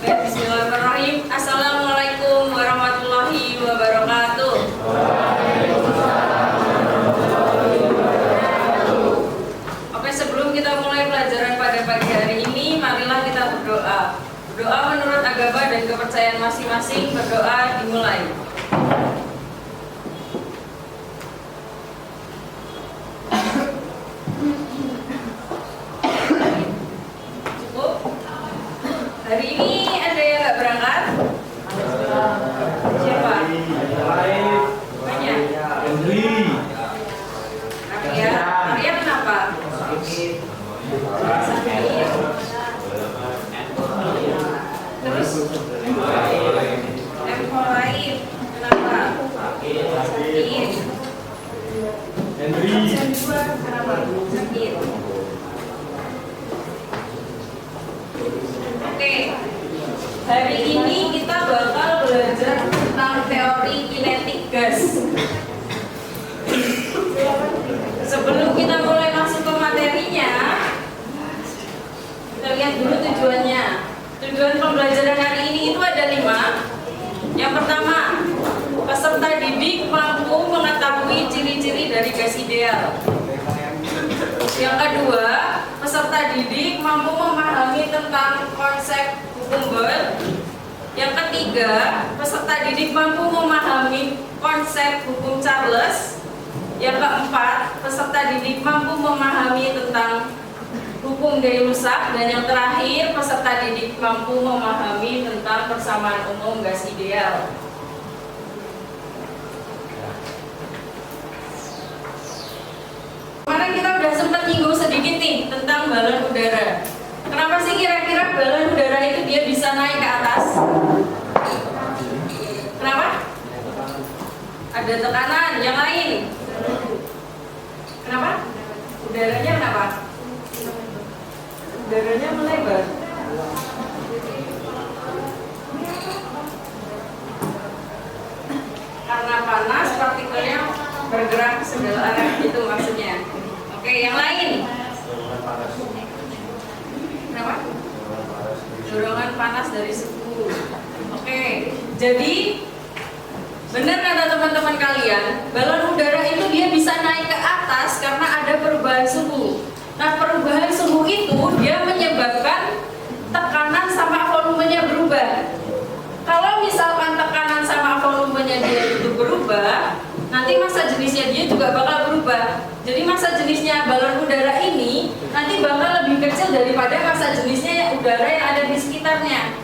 Bismillahirrahmanirrahim. Assalamualaikum warahmatullahi wabarakatuh. Oke, sebelum kita mulai pelajaran pada pagi hari ini, marilah kita berdoa. Berdoa menurut agama dan kepercayaan masing-masing. Berdoa dimulai. Hari ini ada yang nggak berangkat? Siapa? Banyak. Arya kenapa? Sakit. Terus? Lain. Kenapa? Sakit. Kenapa? Sakit. Oke, hari ini kita bakal belajar tentang teori kinetik gas. Sebelum kita mulai masuk ke materinya, kita lihat dulu tujuannya. Tujuan pembelajaran hari ini itu ada 5. Yang pertama, peserta didik mampu mengetahui ciri-ciri dari gas ideal. Yang kedua, peserta didik mampu memahami tentang konsep hukum Boyle. Yang ketiga, peserta didik mampu memahami konsep hukum Charles. Yang keempat, peserta didik mampu memahami tentang hukum Gay-Lussac. Dan yang terakhir, peserta didik mampu memahami tentang persamaan umum gas ideal. Kemarin kita udah sempat nyinggung sedikit nih tentang balon udara. Kenapa sih kira-kira balon udara itu dia bisa naik ke atas? Kenapa? Ada tekanan. Yang lain? Kenapa? Udaranya kenapa? Udaranya melebar. Karena panas, partikelnya bergerak ke segala arah, itu maksudnya. Oke, yang lain? Kenapa? Dorongan panas dari suhu. Oke, jadi benar kata teman-teman kalian, balon udara itu dia bisa naik ke atas karena ada perubahan suhu. Nah, perubahan suhu itu dia menyebabkan tekanan sama volumenya berubah. Kalau misalkan tekanan sama volumenya dia itu berubah, nanti massa jenisnya dia juga bakal berubah. Jadi massa jenisnya balon udara ini nanti bakal lebih kecil daripada massa jenisnya udara yang ada di sekitarnya.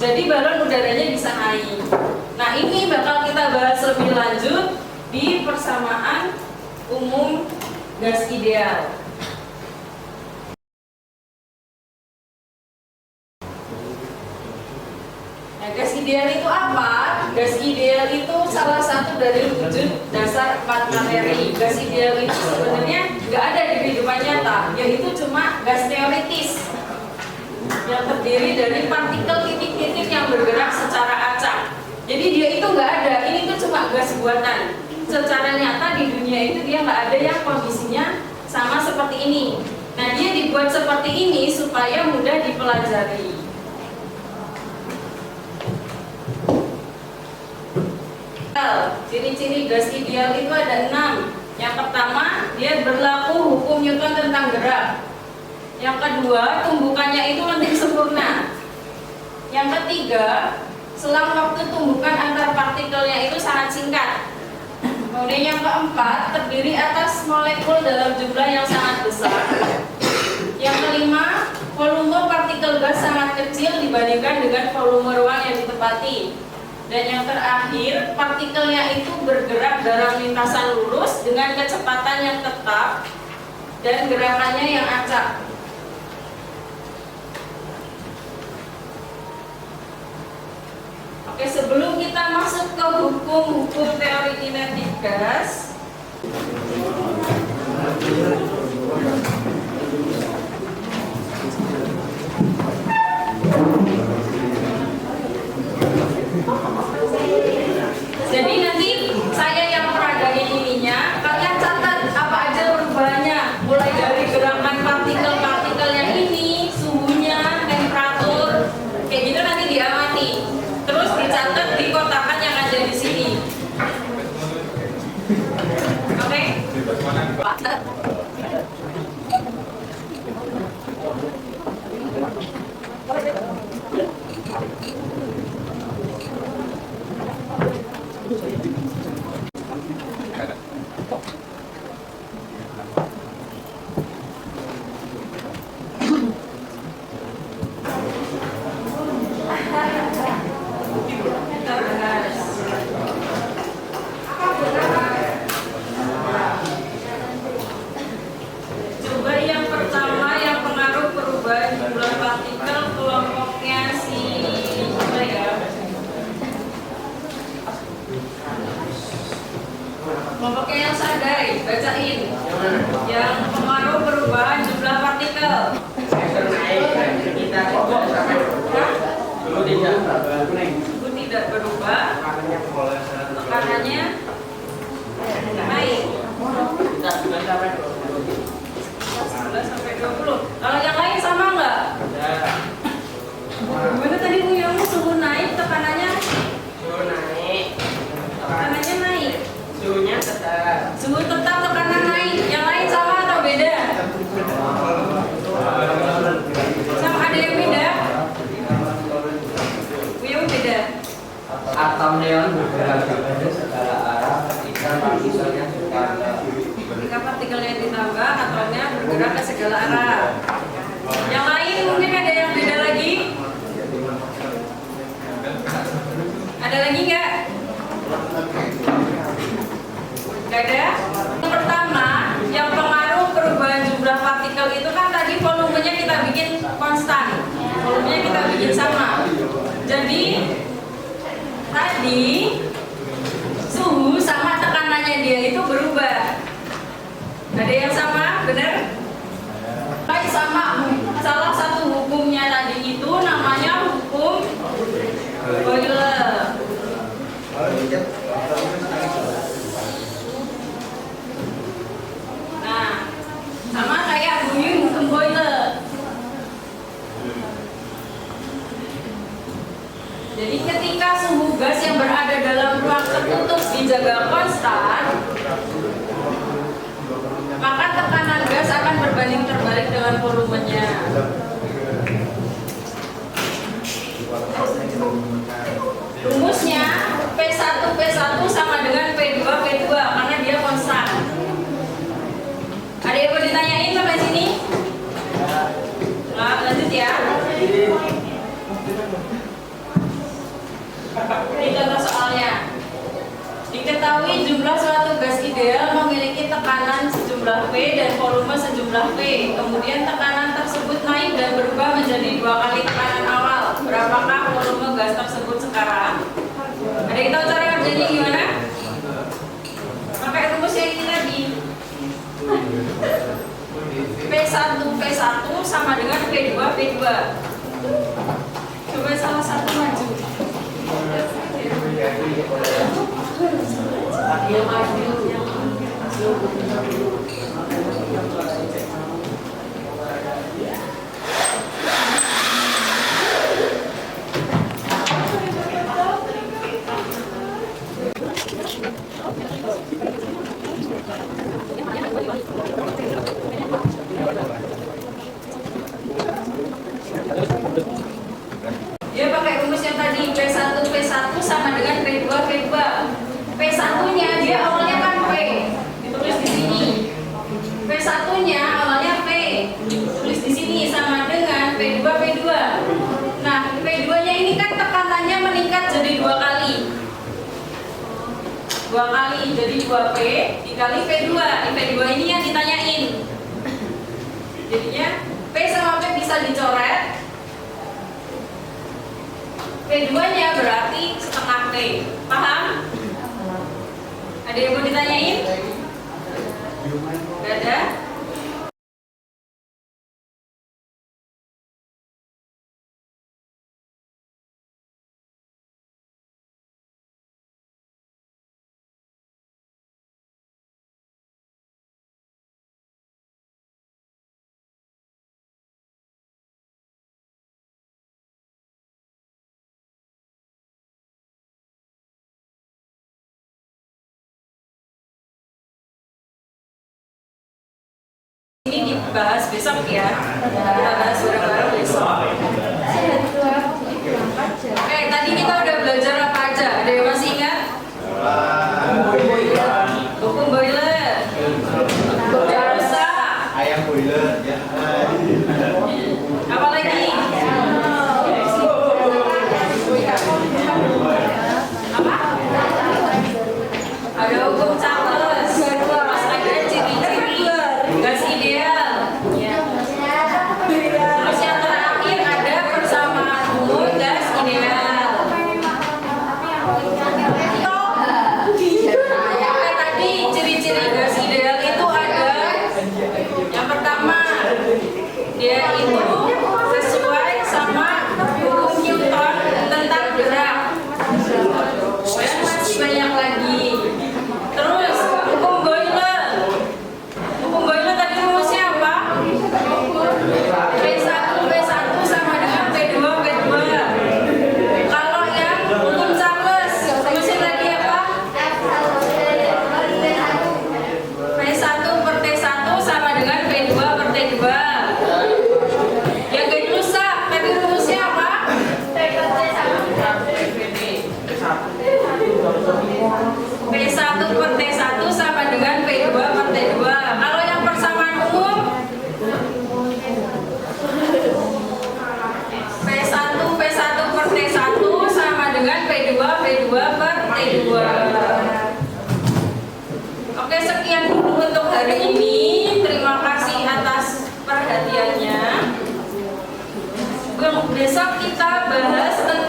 Jadi balon udaranya bisa naik. Nah, ini bakal kita bahas lebih lanjut di persamaan umum gas ideal. Nah, gas ideal itu apa? Gas ideal itu salah satu dari wujud dasar 4 materi. Gas ideal itu sebenarnya nggak ada di kehidupan nyata, yaitu cuma gas teoritis yang terdiri dari partikel titik-titik yang bergerak secara acak. Jadi dia itu nggak ada, ini tuh cuma gas buatan. Secara nyata di dunia itu dia nggak ada yang kondisinya sama seperti ini. Nah, dia dibuat seperti ini supaya mudah dipelajari. Ciri-ciri gas ideal itu ada 6. Yang pertama, dia berlaku hukum Newton tentang gerak. Yang kedua, tumbukannya itu lentik sempurna. Yang ketiga, selang waktu tumbukan antar partikelnya itu sangat singkat. Kemudian yang keempat, terdiri atas molekul dalam jumlah yang sangat besar. Yang kelima, volume partikel gas sangat kecil dibandingkan dengan volume ruang yang ditempati. Dan yang terakhir, partikelnya itu bergerak dalam lintasan lurus dengan kecepatan yang tetap dan gerakannya yang acak. Oke, sebelum kita masuk ke hukum teori kinetik gas, jadi nanti saya yang peragain ininya, kalian catat apa aja perubahannya, mulai dari gerakan partikel-partikel yang ini, suhunya, temperatur, kayak gitu ideal. Kita kok sampai dulu tidak Suhu tidak berubah, tekanannya naik. kita sudah sampai 11 sampai 20. Kalau yang lain sama nggak? Gimana tadi punya suhu naik, tekanannya naik. suhunya tetap. Suhu tetap, tekanan naik. Yang lain sama atau beda? Sama, ada yang beda? Punya beda. Atom neon bergerak ke segala arah ketika partikelnya ditambah. Ketika partikelnya ditambah, atomnya bergerak ke segala arah. Yang lain mungkin ada yang beda lagi? Ada lagi nggak? Nggak ada? Yang pertama, yang pengaruh perubahan jumlah partikel itu kan tadi volumenya kita bikin konstan, volumenya kita bikin sama. Jadi tadi suhu sama tekanannya dia itu berubah. Ada yang sama, benar? Baik, sama. Salah satu hukumnya tadi itu namanya hukum Boyle. Nah, sama kayak bunyi hukum Boyle. Jadi ketika suhu gas yang berada dalam ruang tertutup dijaga konstan, maka tekanan gas akan berbanding terbalik dengan volumenya. Rumusnya P1 sama dengan P2 karena dia konstan. Ada yang mau ditanyain sampai sini? Nah, lanjut ya. Ini contoh soalnya. Diketahui jumlah suatu gas ideal memiliki tekanan sejumlah P dan volume sejumlah P. Kemudian tekanan tersebut naik dan berubah menjadi 2 kali tekanan awal. Berapakah volume gas tersebut sekarang? Ada yang tahu cara kerjanya gimana? Pakai rumus yang ini tadi. P1 sama dengan P2. Coba salah satu maju. Dia pakai rumus yang tadi P1 sama dengan P2. P1-nya dia awalnya kan P, ditulis di sini. P1-nya awalnya P, ditulis di sini sama dengan P2. Nah, P2-nya ini kan tekanannya meningkat jadi 2 kali. 2 kali jadi 2P dikali P2. P2 ini yang ditanyain. Jadinya P sama P bisa dicoret. P2-nya berarti setengah P. Paham? Ada yang mau ditanyain? Gak ada? Ini dibahas besok ya. Kita bahas bareng-bareng besok. Oke, tadi kita udah belajar apa aja? Ada yang masih ingat? Hukum Boyle. Jasa. Ayam boiler ya. Apa lagi? Apa? Ada hukum Charles. Mas ada ciri-ciri gas ideal. Ya. Dia itu sesuai sama hukum Newton tentang gerak. Dan masih banyak lagi. Terus hukum Boyle. Hukum Boyle tadi rumusnya apa? P1 sama dengan P2 P2. Kalau yang hukum Charles, rumusnya lagi apa? P1 per T1 sama dengan P2 per T2. Yang gak rusak, tapi rumusnya apa? P1 per T1 sama dengan P2 per T2. Kalau yang persamaan umum P1 per T1 sama dengan P2 per T2. Oke, sekian dulu untuk hari ini. Terima kasih atas perhatiannya. Besok kita bahas tentang